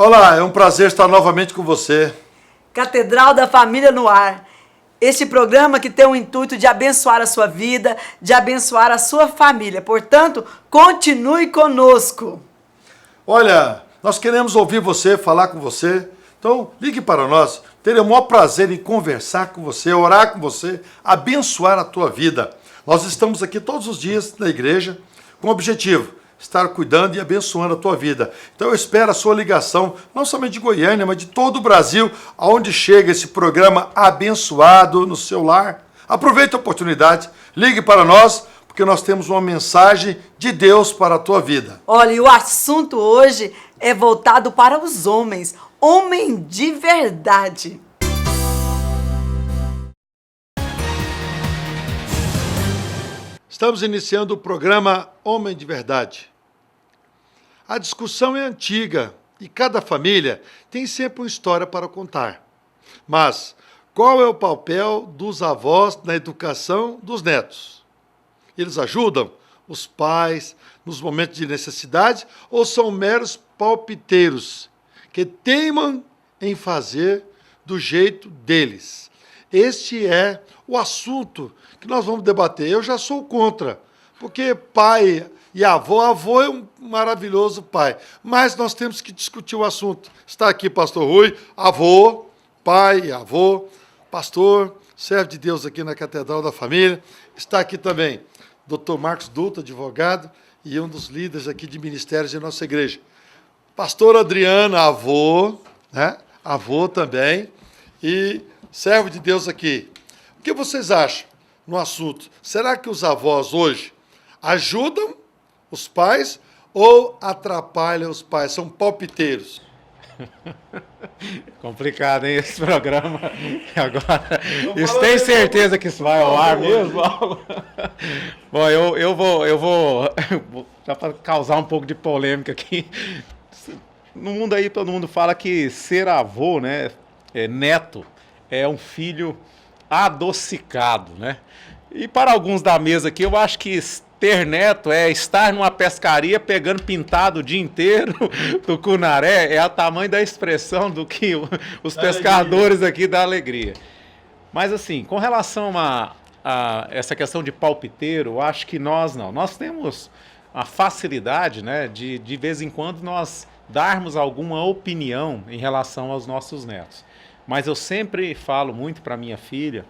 Olá, é um prazer estar novamente com você. Catedral da Família no Ar. Este programa que tem o intuito de abençoar a sua vida, de abençoar a sua família. Portanto, continue conosco. Olha, nós queremos ouvir você, falar com você. Então, ligue para nós. Terei o maior prazer em conversar com você, orar com você, abençoar a tua vida. Nós estamos aqui todos os dias na igreja com o objetivo estar cuidando e abençoando a tua vida. Então eu espero a sua ligação, não somente de Goiânia, mas de todo o Brasil, aonde chega esse programa abençoado no seu lar. Aproveite a oportunidade, ligue para nós, porque nós temos uma mensagem de Deus para a tua vida. Olha, e o assunto hoje é voltado para os homens, homem de verdade. Estamos iniciando o programa Homem de Verdade. A discussão é antiga e cada família tem sempre uma história para contar. Mas qual é o papel dos avós na educação dos netos? Eles ajudam os pais nos momentos de necessidade ou são meros palpiteiros que teimam em fazer do jeito deles? Este é o assunto que nós vamos debater. Eu já sou contra, porque pai e avô é um maravilhoso pai, mas nós temos que discutir o assunto. Está aqui pastor Rui, avô, pai e avô, pastor, servo de Deus aqui na Catedral da Família. Está aqui também Dr. Marcos Dutra, advogado, e um dos líderes aqui de ministérios de nossa igreja. Pastor Adriano, avô, né? Avô também, e servo de Deus aqui. O que vocês acham no assunto? Será que os avós hoje ajudam os pais ou atrapalham os pais? São palpiteiros. Complicado, hein, esse programa. Agora, isso tem certeza que isso vai ao ar mesmo, Paulo? Bom, eu vou já para causar um pouco de polêmica aqui. No mundo aí todo mundo fala que ser avô, né, neto, é um filho adocicado, né? E para alguns da mesa aqui, eu acho que ter neto é estar numa pescaria pegando pintado o dia inteiro do cunaré, é o tamanho da expressão do que os pescadores aqui dão alegria. Mas assim, com relação a essa questão de palpiteiro, eu acho que nós temos a facilidade, né, de vez em quando nós darmos alguma opinião em relação aos nossos netos. Mas eu sempre falo muito para minha filha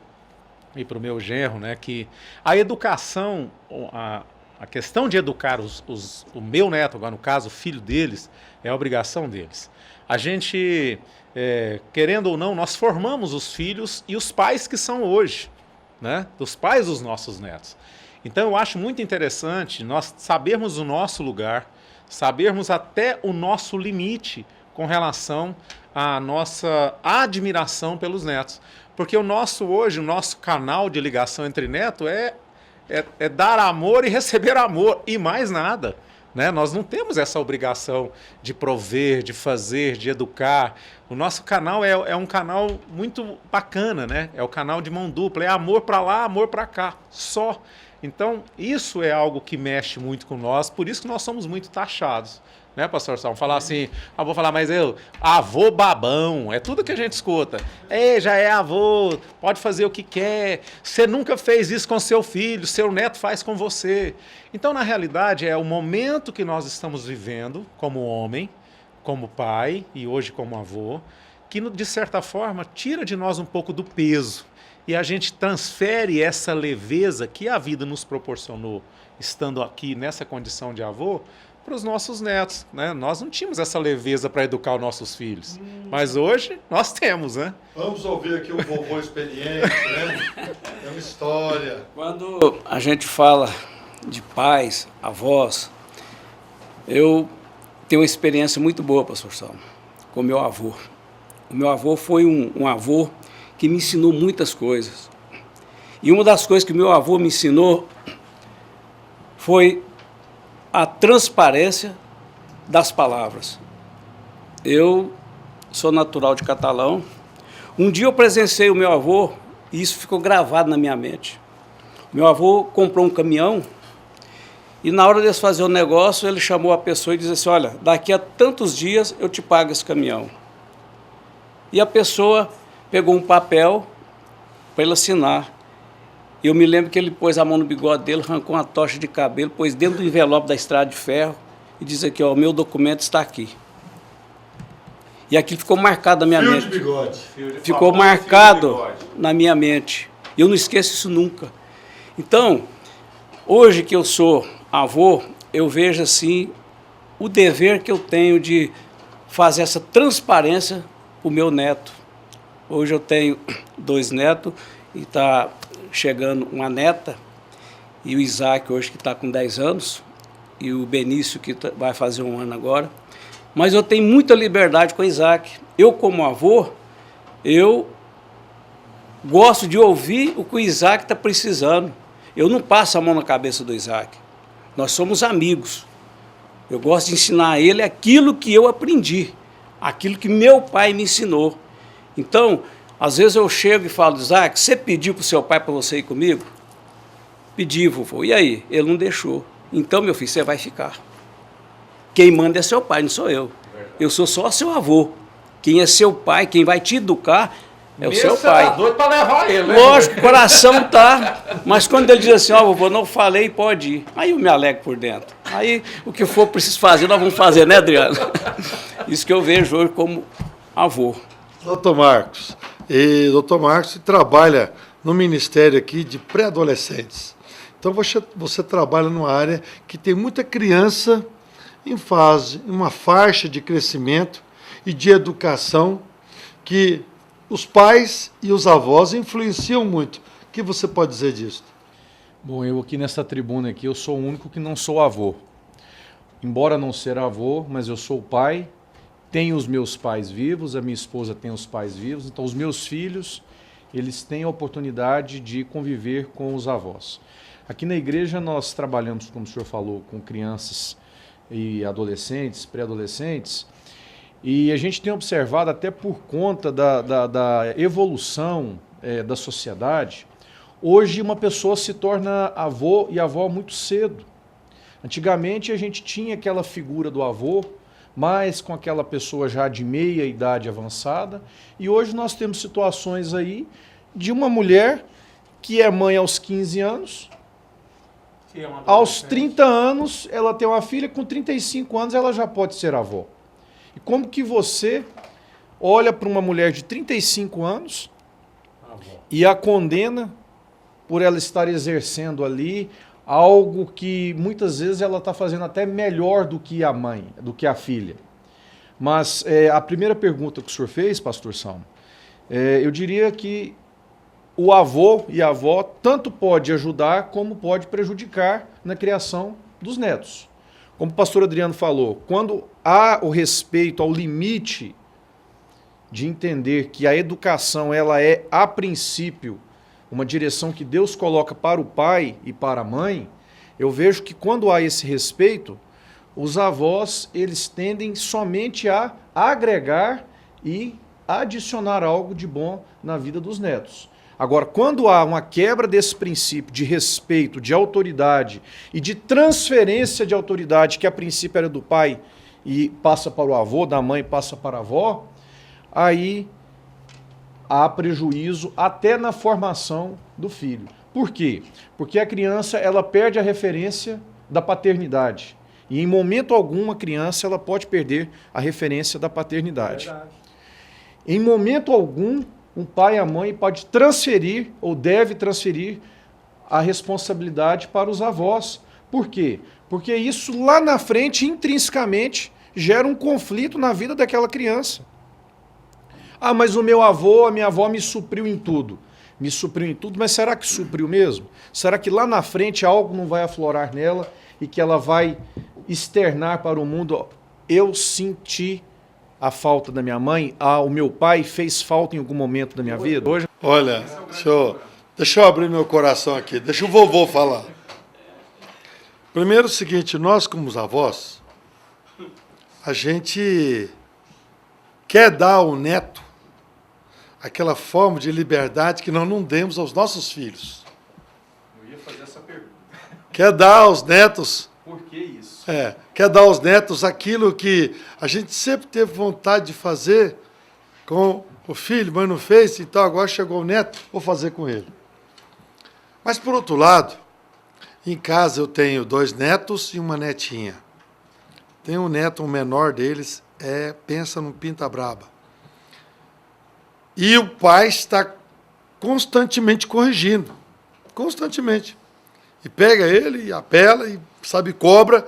e para o meu genro, né, que a educação, a questão de educar o meu neto, agora no caso o filho deles, é a obrigação deles. A gente, querendo ou não, nós formamos os filhos e os pais que são hoje, né, dos pais dos nossos netos. Então eu acho muito interessante nós sabermos o nosso lugar, sabermos até o nosso limite com relação à nossa admiração pelos netos. Porque o nosso canal de ligação entre neto é dar amor e receber amor, e mais nada. Né? Nós não temos essa obrigação de prover, de fazer, de educar. O nosso canal é um canal muito bacana, né? É o canal de mão dupla, é amor para lá, amor para cá, só. Então, isso é algo que mexe muito com nós, por isso que nós somos muito taxados. Né, pastor Sal? Falar assim, vou falar, mas avô babão, é tudo que a gente escuta. Já é avô, pode fazer o que quer, você nunca fez isso com seu filho, seu neto faz com você. Então, na realidade, é o momento que nós estamos vivendo como homem, como pai e hoje como avô, que, de certa forma, tira de nós um pouco do peso. E a gente transfere essa leveza que a vida nos proporcionou, estando aqui nessa condição de avô, para os nossos netos, né? Nós não tínhamos essa leveza para educar os nossos filhos, mas hoje nós temos, né? Vamos ouvir aqui o vovô experiente, né? É uma história. Quando a gente fala de pais, avós, eu tenho uma experiência muito boa, pastor Sal, com meu avô. O meu avô foi um avô que me ensinou muitas coisas. E uma das coisas que meu avô me ensinou foi a transparência das palavras. Eu sou natural de Catalão. Um dia eu presenciei o meu avô e isso ficou gravado na minha mente. Meu avô comprou um caminhão E na hora de fazer o negócio, ele chamou a pessoa e disse assim, olha, daqui a tantos dias eu te pago esse caminhão. E a pessoa pegou um papel para ele assinar. Eu me lembro que ele pôs a mão no bigode dele, arrancou uma tocha de cabelo, pôs dentro do envelope da estrada de ferro e disse aqui, ó, o meu documento está aqui. E aquilo ficou marcado na minha mente. Fio de bigode. Ficou marcado na minha mente. Eu não esqueço isso nunca. Então, hoje que eu sou avô, eu vejo assim o dever que eu tenho de fazer essa transparência para o meu neto. Hoje eu tenho 2 netos e está chegando uma neta, e o Isaac hoje que está com 10 anos, e o Benício que vai fazer 1 ano agora. Mas eu tenho muita liberdade com o Isaac. Eu, como avô, eu gosto de ouvir o que o Isaac está precisando. Eu não passo a mão na cabeça do Isaac. Nós somos amigos. Eu gosto de ensinar a ele aquilo que eu aprendi, aquilo que meu pai me ensinou. Então, às vezes eu chego e falo, Isaac, você pediu para o seu pai para você ir comigo? Pedi, vovô. E aí? Ele não deixou. Então, meu filho, você vai ficar. Quem manda é seu pai, não sou eu. Eu sou só seu avô. Quem é seu pai, quem vai te educar, é o seu pai. Tá doido para levar ele, né? Lógico, o coração tá. Mas quando ele diz assim, ó, vovô, não falei, pode ir. Aí eu me alegro por dentro. Aí o que for preciso fazer, nós vamos fazer, né, Adriano? Isso que eu vejo hoje como avô. Doutor Marcos, doutor Marcos trabalha no Ministério aqui de pré-adolescentes. Então você trabalha numa área que tem muita criança em uma faixa de crescimento e de educação que os pais e os avós influenciam muito. O que você pode dizer disso? Bom, eu aqui nessa tribuna aqui, eu sou o único que não sou avô. Embora não ser avô, mas eu sou pai, tenho os meus pais vivos, a minha esposa tem os pais vivos, então os meus filhos, eles têm a oportunidade de conviver com os avós. Aqui na igreja nós trabalhamos, como o senhor falou, com crianças e adolescentes, pré-adolescentes, e a gente tem observado, até por conta da evolução da sociedade, hoje uma pessoa se torna avô e avó muito cedo. Antigamente a gente tinha aquela figura do avô, mas com aquela pessoa já de meia idade avançada, e hoje nós temos situações aí de uma mulher que é mãe aos 15 anos, aos 30 anos ela tem uma filha, com 35 anos ela já pode ser avó. E como que você olha para uma mulher de 35 anos e a condena por ela estar exercendo ali algo que muitas vezes ela está fazendo até melhor do que a mãe, do que a filha. Mas a primeira pergunta que o senhor fez, pastor Salmo, eu diria que o avô e a avó tanto pode ajudar como pode prejudicar na criação dos netos. Como o pastor Adriano falou, quando há o respeito ao limite de entender que a educação ela é, a princípio, uma direção que Deus coloca para o pai e para a mãe, eu vejo que quando há esse respeito, os avós eles tendem somente a agregar e adicionar algo de bom na vida dos netos. Agora, quando há uma quebra desse princípio de respeito, de autoridade e de transferência de autoridade, que a princípio era do pai e passa para o avô, da mãe passa para a avó, aí há prejuízo até na formação do filho. Por quê? Porque a criança ela perde a referência da paternidade. E em momento algum a criança ela pode perder a referência da paternidade. Verdade. Em momento algum, um pai e a mãe pode transferir ou deve transferir a responsabilidade para os avós. Por quê? Porque isso lá na frente, intrinsecamente, gera um conflito na vida daquela criança. Ah, mas o meu avô, a minha avó me supriu em tudo. Me supriu em tudo, mas será que supriu mesmo? Será que lá na frente algo não vai aflorar nela e que ela vai externar para o mundo? Eu senti a falta da minha mãe, o meu pai fez falta em algum momento da minha vida. Hoje... Olha, deixa eu abrir meu coração aqui, deixa o vovô falar. Primeiro o seguinte, nós como os avós, a gente quer dar ao neto aquela forma de liberdade que nós não demos aos nossos filhos. Eu ia fazer essa pergunta. quer dar aos netos. Por que isso? Quer dar aos netos aquilo que a gente sempre teve vontade de fazer com o filho, mas não fez, então agora chegou o neto, vou fazer com ele. Mas, por outro lado, em casa eu tenho 2 netos e uma netinha. Tem um neto, um menor deles, pensa num pinta braba. E o pai está constantemente corrigindo, constantemente. E pega ele, e apela, e sabe, cobra.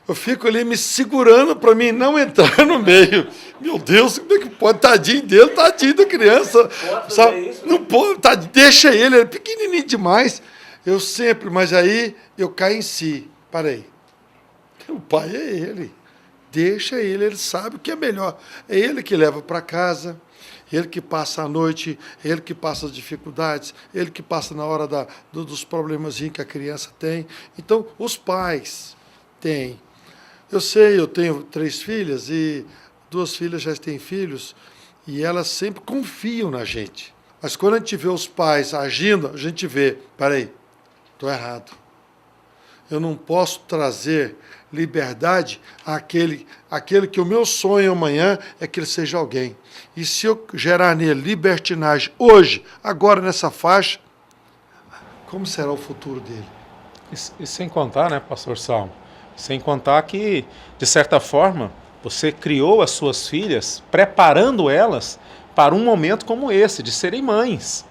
Eu fico ali me segurando para mim não entrar no meio. Meu Deus, como é que pode? Tadinho dele, tadinho da criança. Sabe? Isso, não pode, deixa ele é pequenininho demais. Eu sempre, mas aí eu caio em si. Parei. O pai é ele. Deixa ele sabe o que é melhor. É ele que leva para casa, ele que passa a noite, ele que passa as dificuldades, ele que passa na hora dos problemas que a criança tem. Então, os pais têm. Eu sei, eu tenho 3 filhas e 2 filhas já têm filhos e elas sempre confiam na gente. Mas quando a gente vê os pais agindo, a gente vê, peraí, estou errado. Eu não posso trazer liberdade àquele que o meu sonho amanhã é que ele seja alguém. E se eu gerar nele libertinagem hoje, agora nessa faixa, como será o futuro dele? E sem contar, né, pastor Salmo? Sem contar que, de certa forma, você criou as suas filhas, preparando elas para um momento como esse, de serem mães.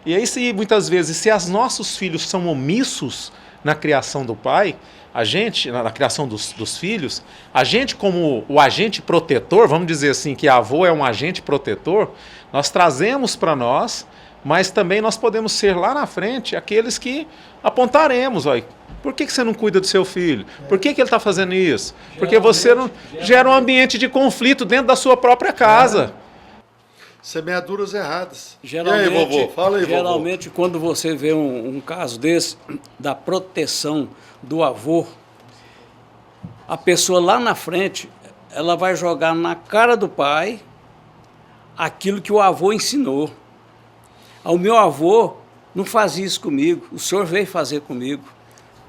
E aí, muitas vezes, se os nossos filhos são omissos na criação do pai, a gente, na criação dos filhos, a gente como o agente protetor, vamos dizer assim, que avô é um agente protetor, nós trazemos para nós, mas também nós podemos ser lá na frente aqueles que apontaremos, olha, por que você não cuida do seu filho? Por que ele está fazendo isso? Porque você não gera um ambiente de conflito dentro da sua própria casa. Semeaduras erradas. Geralmente, e aí, vovô? Fala aí, geralmente quando você vê um caso desse, da proteção do avô, a pessoa lá na frente, ela vai jogar na cara do pai aquilo que o avô ensinou. O meu avô não fazia isso comigo, o senhor veio fazer comigo.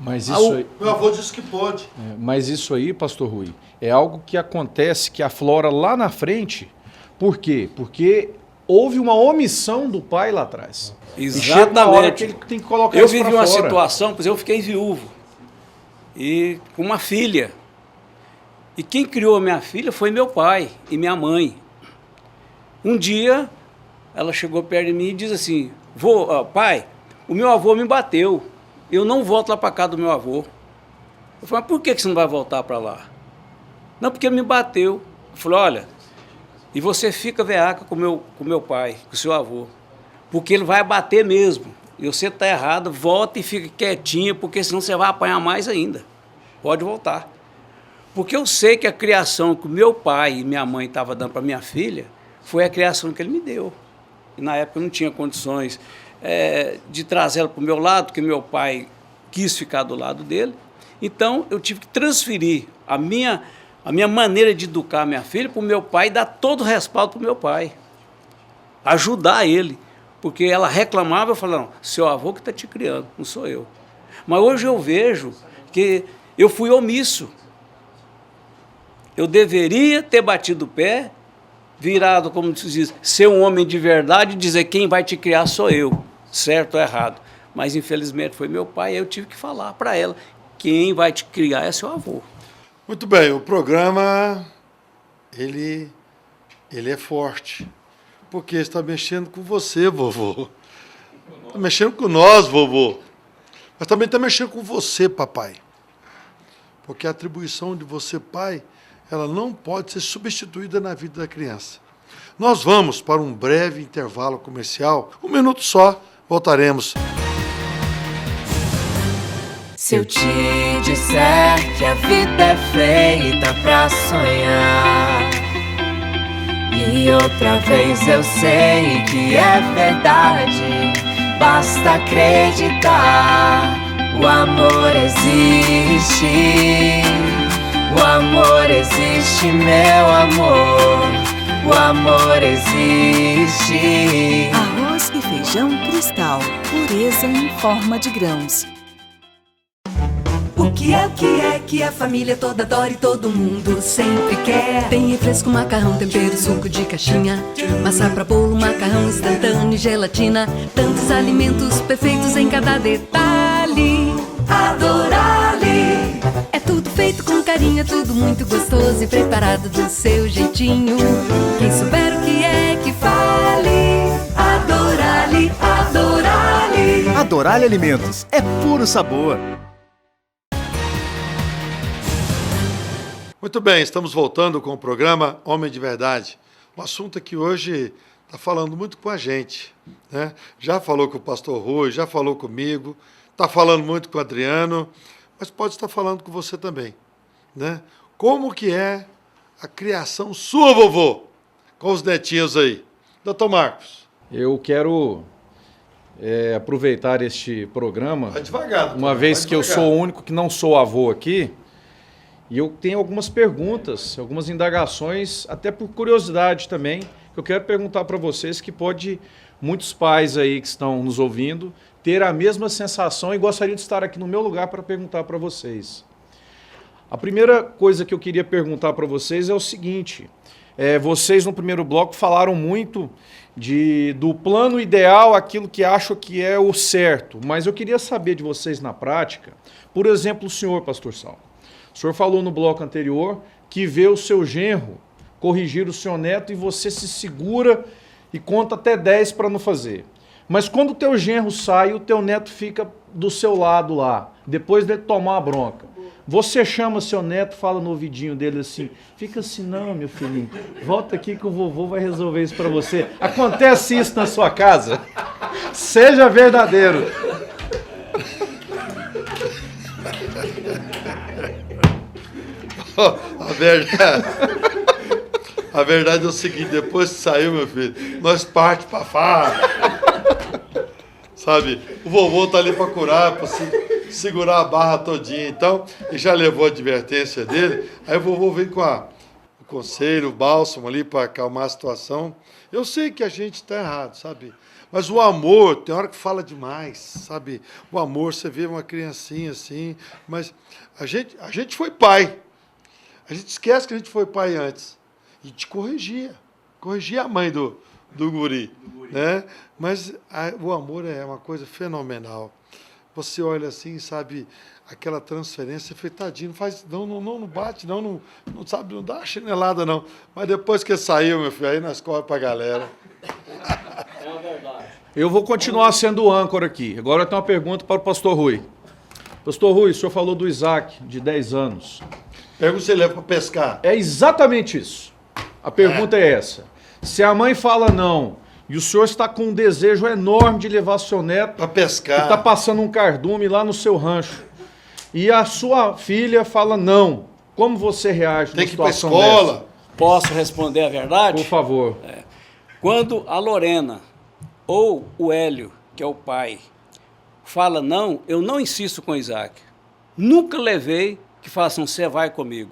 Mas isso aí, meu avô disse que pode. mas isso aí, pastor Rui, é algo que acontece, que aflora lá na frente. Por quê? Porque houve uma omissão do pai lá atrás. Exatamente. E chega uma hora que ele tem que colocar eu isso pra vivi uma fora. situação, pois eu fiquei viúvo e com uma filha. E quem criou a minha filha foi meu pai e minha mãe. Um dia, ela chegou perto de mim e disse assim, pai, o meu avô me bateu, eu não volto lá para casa do meu avô. Eu falei, mas por que você não vai voltar para lá? Não, porque ele me bateu. Eu falei, olha, e você fica veaca com meu pai, com o seu avô, porque ele vai bater mesmo. E você está errado, volta e fica quietinha, porque senão você vai apanhar mais ainda. Pode voltar. Porque eu sei que a criação que o meu pai e minha mãe estavam dando para minha filha foi a criação que ele me deu. E na época eu não tinha condições de trazê-la para o meu lado, porque meu pai quis ficar do lado dele. Então eu tive que transferir a minha maneira de educar a minha filha para o meu pai e dar todo o respaldo para o meu pai. Ajudar ele. Porque ela reclamava, eu falava, não, seu avô que está te criando, não sou eu. Mas hoje eu vejo que eu fui omisso. Eu deveria ter batido o pé, virado, como se diz, ser um homem de verdade e dizer quem vai te criar sou eu, certo ou errado. Mas infelizmente foi meu pai, eu tive que falar para ela, quem vai te criar é seu avô. Muito bem, o programa, ele é forte, porque está mexendo com você, vovô. Está mexendo com nós, vovô. Mas também está mexendo com você, papai. Porque a atribuição de você, pai, ela não pode ser substituída na vida da criança. Nós vamos para um breve intervalo comercial, 1 minuto só, voltaremos. Se eu te disser que a vida é feita pra sonhar, e outra vez eu sei que é verdade, basta acreditar. O amor existe, o amor existe, meu amor, o amor existe. Arroz e feijão Cristal, pureza em forma de grãos. que a família toda adora e todo mundo sempre quer. Tem refresco, macarrão, tempero, suco de caixinha, massa pra bolo, macarrão instantâneo e gelatina. Tantos alimentos perfeitos em cada detalhe. Adorale! É tudo feito com carinho, é tudo muito gostoso e preparado do seu jeitinho. Quem souber o que é que fale. Adorale, Adorale! Adorale Alimentos, é puro sabor. Muito bem, estamos voltando com o programa Homem de Verdade. Um assunto que hoje está falando muito com a gente, né? Já falou com o pastor Rui, já falou comigo, está falando muito com o Adriano, mas pode estar falando com você também, né? Como que é a criação sua, vovô, com os netinhos aí? Doutor Marcos. Eu quero aproveitar este programa, Vai devagar, doutor, uma vez vai que eu devagar. sou o único que não sou avô aqui, e eu tenho algumas perguntas, algumas indagações, até por curiosidade também, que eu quero perguntar para vocês, que pode muitos pais aí que estão nos ouvindo ter a mesma sensação e gostariam de estar aqui no meu lugar para perguntar para vocês. A primeira coisa que eu queria perguntar para vocês é o seguinte: vocês no primeiro bloco falaram muito do plano ideal, aquilo que acham que é o certo, mas eu queria saber de vocês na prática, por exemplo, o senhor, pastor Saulo. O senhor falou no bloco anterior que vê o seu genro corrigir o seu neto e você se segura e conta até 10 para não fazer. Mas quando o teu genro sai, o teu neto fica do seu lado lá, depois de tomar a bronca. Você chama seu neto, fala no ouvidinho dele assim: fica assim não, meu filhinho, volta aqui que o vovô vai resolver isso para você. Acontece isso na sua casa? Seja verdadeiro. A verdade é o seguinte: depois que saiu, meu filho, nós parte pra farra. Sabe? O vovô tá ali para curar, para segurar a barra todinha. Então, ele já levou a advertência dele. Aí o vovô vem com o conselho, o bálsamo ali para acalmar a situação. Eu sei que a gente está errado, sabe? Mas o amor, tem hora que fala demais, sabe? O amor, você vê uma criancinha assim, mas a gente foi pai. A gente esquece que a gente foi pai antes. E te corrigia a mãe do guri, né? Mas o amor é uma coisa fenomenal. Você olha assim, sabe, aquela transferência, tadinho, não bate, não sabe, não dá uma chinelada, não. Mas depois que saiu, meu filho, aí nós corremos pra galera. É uma verdade. Eu vou continuar sendo o âncora aqui. Agora eu tenho uma pergunta para o pastor Rui. Pastor Rui, o senhor falou do Isaac, de 10 anos. Pergunta se ele leva para pescar. É exatamente isso. A pergunta é essa. Se a mãe fala não, e o senhor está com um desejo enorme de levar seu neto para pescar, que está passando um cardume lá no seu rancho, e a sua filha fala não, como você reage numa situação dessa? Tem que ir para escola. Posso responder a verdade? Por favor. Quando a Lorena ou o Hélio, que é o pai, fala não, eu não insisto com o Isaac. Nunca levei que façam, você vai comigo.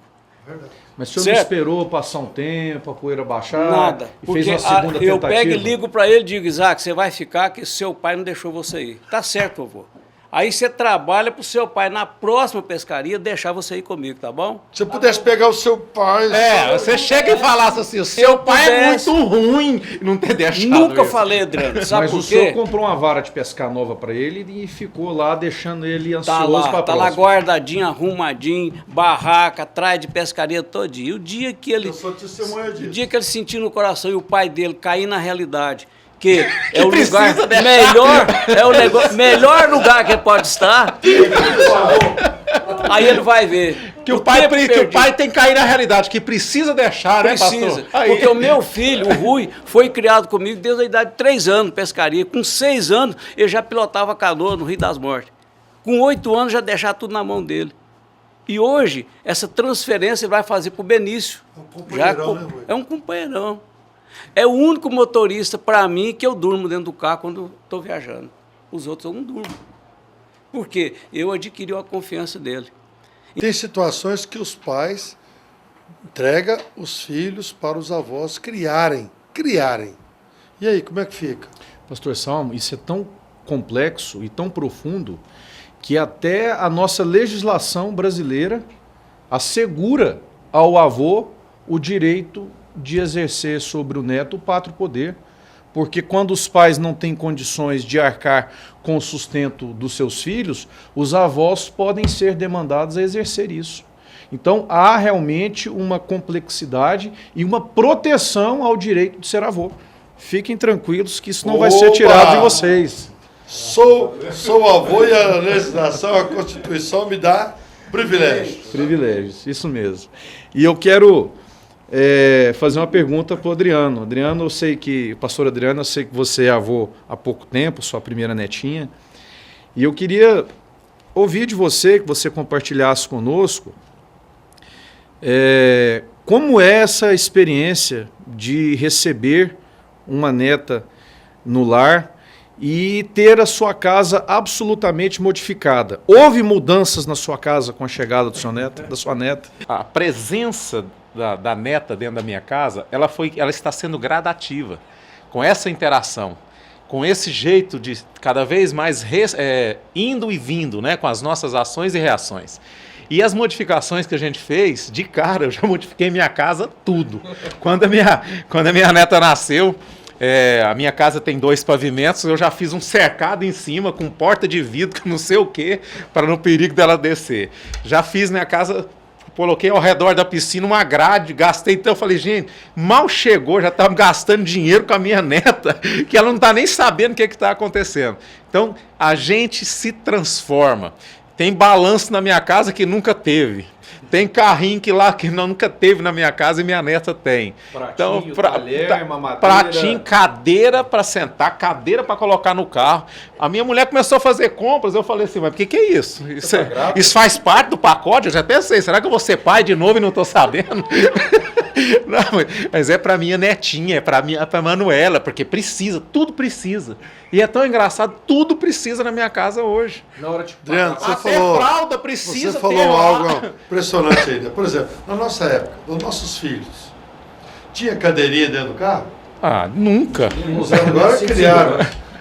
Mas o senhor não esperou passar um tempo, a poeira baixar? Nada. E fez uma segunda tentativa? Eu pego e ligo para ele e digo: Isaac, você vai ficar que seu pai não deixou você ir. Tá certo, vovô. Aí você trabalha pro seu pai na próxima pescaria deixar você ir comigo, tá bom? Se eu pudesse pegar o seu pai... Você chega e falasse assim: o seu pai é muito ruim e não ter deixado. Nunca isso. falei, Adriano, sabe por quê? Mas o senhor comprou uma vara de pescar nova para ele e ficou lá deixando ele ansioso para a Tá lá guardadinho, arrumadinho, barraca, atrás de pescaria todinho. E o dia que ele... Eu sou testemunha disso. O dia que ele sentiu no coração e o pai dele cair na realidade... que é o lugar melhor, melhor lugar que ele pode estar. Aí ele vai ver. Que o pai tem que cair na realidade, que precisa deixar, precisa, né, pastor? Porque o meu filho, o Rui, foi criado comigo desde a idade de 3 anos, pescaria. Com 6 anos, ele já pilotava canoa no Rio das Mortes. Com 8 anos, já deixava tudo na mão dele. E hoje, essa transferência ele vai fazer para o Benício. É um companheirão. É o único motorista, para mim, que eu durmo dentro do carro quando estou viajando. Os outros eu não durmo. Por quê? Eu adquiri a confiança dele. Tem situações que os pais entregam os filhos para os avós criarem. E aí, como é que fica? Pastor Salmo, isso é tão complexo e tão profundo que até a nossa legislação brasileira assegura ao avô o direito de exercer sobre o neto o pátrio poder, porque quando os pais não têm condições de arcar com o sustento dos seus filhos, os avós podem ser demandados a exercer isso. Então há realmente uma complexidade e uma proteção ao direito de ser avô. Fiquem tranquilos que isso não vai ser tirado de vocês. Sou avô e a legislação, a Constituição me dá privilégios. Privilégios, isso mesmo. E eu quero fazer uma pergunta para o Adriano. Adriano, pastor Adriano, eu sei que você é avô há pouco tempo, sua primeira netinha, e eu queria ouvir de você, que você compartilhasse conosco, como é essa experiência de receber uma neta no lar e ter a sua casa absolutamente modificada. Houve mudanças na sua casa com a chegada do seu neto, da sua neta? A presença da neta dentro da minha casa, ela está sendo gradativa. Com essa interação, com esse jeito de cada vez mais indo e vindo, né, com as nossas ações e reações. E as modificações que a gente fez, de cara, eu já modifiquei minha casa tudo. Quando a minha neta nasceu, a minha casa tem 2 pavimentos, eu já fiz um cercado em cima com porta de vidro, não sei o quê, para no perigo dela descer. Já fiz minha casa, coloquei ao redor da piscina uma grade, gastei, então eu falei, gente, mal chegou, já estava gastando dinheiro com a minha neta, que ela não está nem sabendo o que está acontecendo. Então, a gente se transforma. Tem balanço na minha casa que nunca teve. Tem carrinho que nunca teve na minha casa e minha neta tem. Pratinho, talher, mamadeira. Pratinho, cadeira para sentar, cadeira para colocar no carro. A minha mulher começou a fazer compras, eu falei assim, mas por que é isso? Isso faz parte do pacote? Eu já pensei, será que eu vou ser pai de novo e não estou sabendo? Não, mas é para minha netinha, é para Manuela, porque precisa, tudo precisa. E é tão engraçado, tudo precisa na minha casa hoje. Na hora de Adriano, Até fralda precisa você falou ter lá. algo impressionante aí. Por exemplo, na nossa época, os nossos filhos, tinha cadeirinha dentro do carro? Ah, nunca. Agora criaram.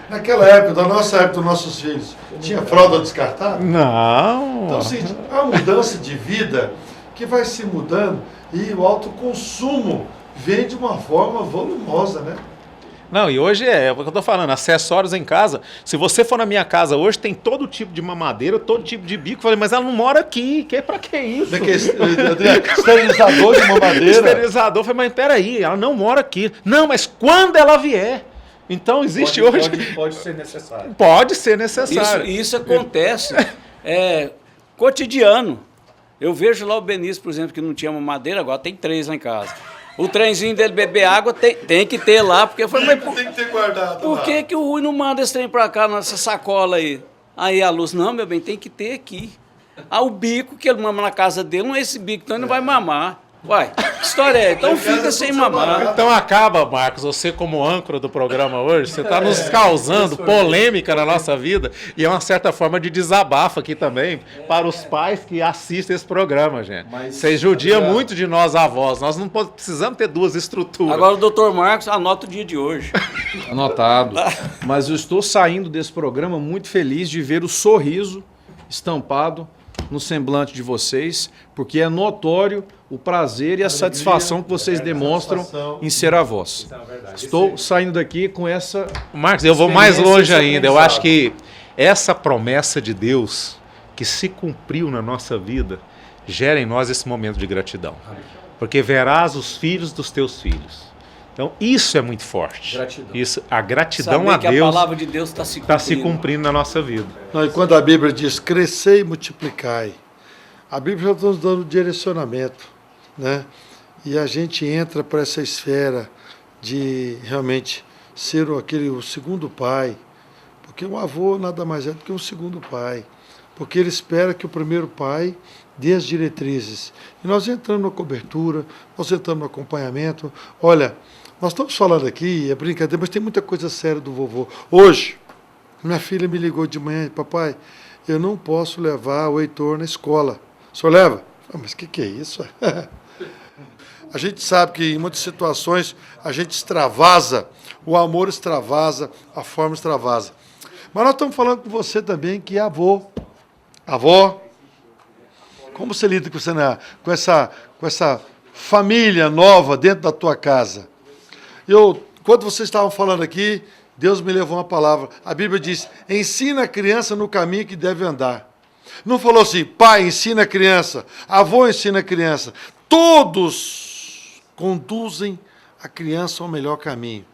Naquela época, da nossa época, dos nossos filhos, tinha fralda descartável? Não. Então, assim, é uma mudança de vida que vai se mudando e o autoconsumo vem de uma forma volumosa, né? Não, e hoje é o que eu tô falando, acessórios em casa. Se você for na minha casa hoje, tem todo tipo de mamadeira, todo tipo de bico. Eu falei, mas ela não mora aqui, pra que isso? Esterilizador de mamadeira. Esterilizador. Eu falei, mas peraí, ela não mora aqui. Não, mas quando ela vier. Então existe hoje... Pode ser necessário. Pode ser necessário. Isso acontece cotidiano. Eu vejo lá o Benício, por exemplo, que não tinha mamadeira, agora tem 3 lá em casa. O trenzinho dele beber água tem que ter lá, porque eu falei, mas tem que ter guardado. por que o Rui não manda esse trem pra cá, nessa sacola aí? Aí a Luz, não, meu bem, tem que ter aqui. Ah, o bico que ele mama na casa dele, não é esse bico, então ele não vai mamar. Uai, que história é? Então fica sem mamar. Então acaba, Marcos, você como âncora do programa hoje, você está nos causando polêmica na nossa vida e é uma certa forma de desabafo aqui também para os pais que assistem esse programa, gente. Vocês judiam muito de nós avós, nós não precisamos ter 2 estruturas. Agora o doutor Marcos anota o dia de hoje. Anotado. Mas eu estou saindo desse programa muito feliz de ver o sorriso estampado no semblante de vocês, porque é notório o prazer e a satisfação que vocês demonstram em ser avós. Estou saindo daqui com essa... Marcos, eu vou mais longe ainda. Eu acho que essa promessa de Deus que se cumpriu na nossa vida gera em nós esse momento de gratidão. Porque verás os filhos dos teus filhos. Então, isso é muito forte. Isso, a gratidão Saber a que Deus a palavra de Deus está se cumprindo na nossa vida. Não, e quando a Bíblia diz crescei e multiplicai, a Bíblia já está nos dando direcionamento, né? E a gente entra para essa esfera de realmente ser o segundo pai, porque o avô nada mais é do que um segundo pai, porque ele espera que o primeiro pai dê as diretrizes. E nós entramos na cobertura, nós entramos no acompanhamento. Olha, nós estamos falando aqui, é brincadeira, mas tem muita coisa séria do vovô. Hoje, minha filha me ligou de manhã e papai, eu não posso levar o Heitor na escola. O senhor leva? Mas o que é isso? A gente sabe que em muitas situações a gente extravasa, o amor extravasa, a forma extravasa. Mas nós estamos falando com você também que é avô. Avó, como você lida com essa família nova dentro da tua casa? Quando vocês estavam falando aqui, Deus me levou uma palavra. A Bíblia diz, ensina a criança no caminho que deve andar. Não falou assim, pai, ensina a criança, avô ensina a criança. Todos conduzem a criança ao melhor caminho.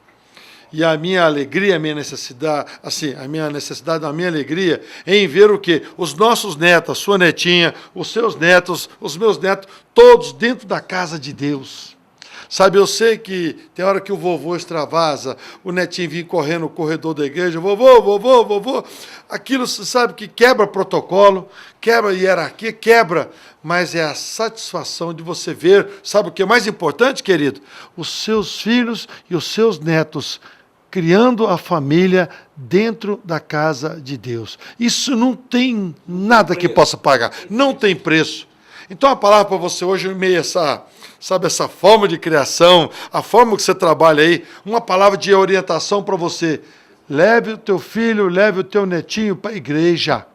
E a minha alegria, a minha necessidade, a minha alegria é em ver o quê? Os nossos netos, a sua netinha, os seus netos, os meus netos, todos dentro da casa de Deus. Sabe, eu sei que tem hora que o vovô extravasa, o netinho vem correndo no corredor da igreja, vovô. Aquilo, sabe, que quebra protocolo, quebra hierarquia, quebra, mas é a satisfação de você ver, sabe o que é mais importante, querido? Os seus filhos e os seus netos criando a família dentro da casa de Deus. Isso não tem nada que possa pagar, não tem preço. Então a palavra para você hoje, em meio a essa forma de criação, a forma que você trabalha aí, uma palavra de orientação para você. Leve o teu filho, leve o teu netinho para a igreja.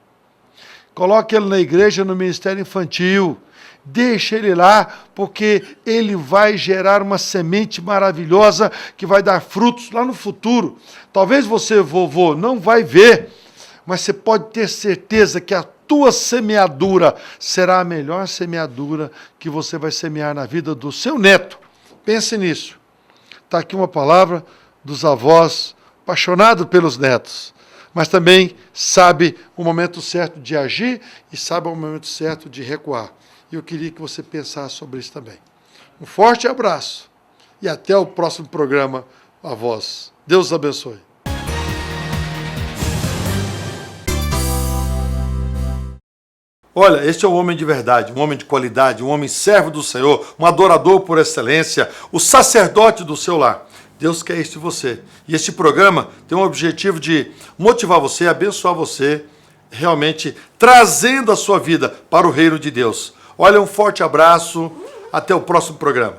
Coloque ele na igreja, no ministério infantil. Deixa ele lá, porque ele vai gerar uma semente maravilhosa que vai dar frutos lá no futuro. Talvez você, vovô, não vai ver, mas você pode ter certeza que a tua semeadura será a melhor semeadura que você vai semear na vida do seu neto. Pense nisso. Está aqui uma palavra dos avós apaixonados pelos netos, mas também sabe o momento certo de agir e sabe o momento certo de recuar. E eu queria que você pensasse sobre isso também. Um forte abraço e até o próximo programa, Avós. Deus os abençoe. Olha, este é o homem de verdade, um homem de qualidade, um homem servo do Senhor, um adorador por excelência, o sacerdote do seu lar. Deus quer isso de você. E este programa tem o objetivo de motivar você, abençoar você, realmente trazendo a sua vida para o reino de Deus. Olha, um forte abraço, até o próximo programa.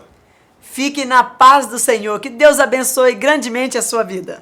Fique na paz do Senhor, que Deus abençoe grandemente a sua vida.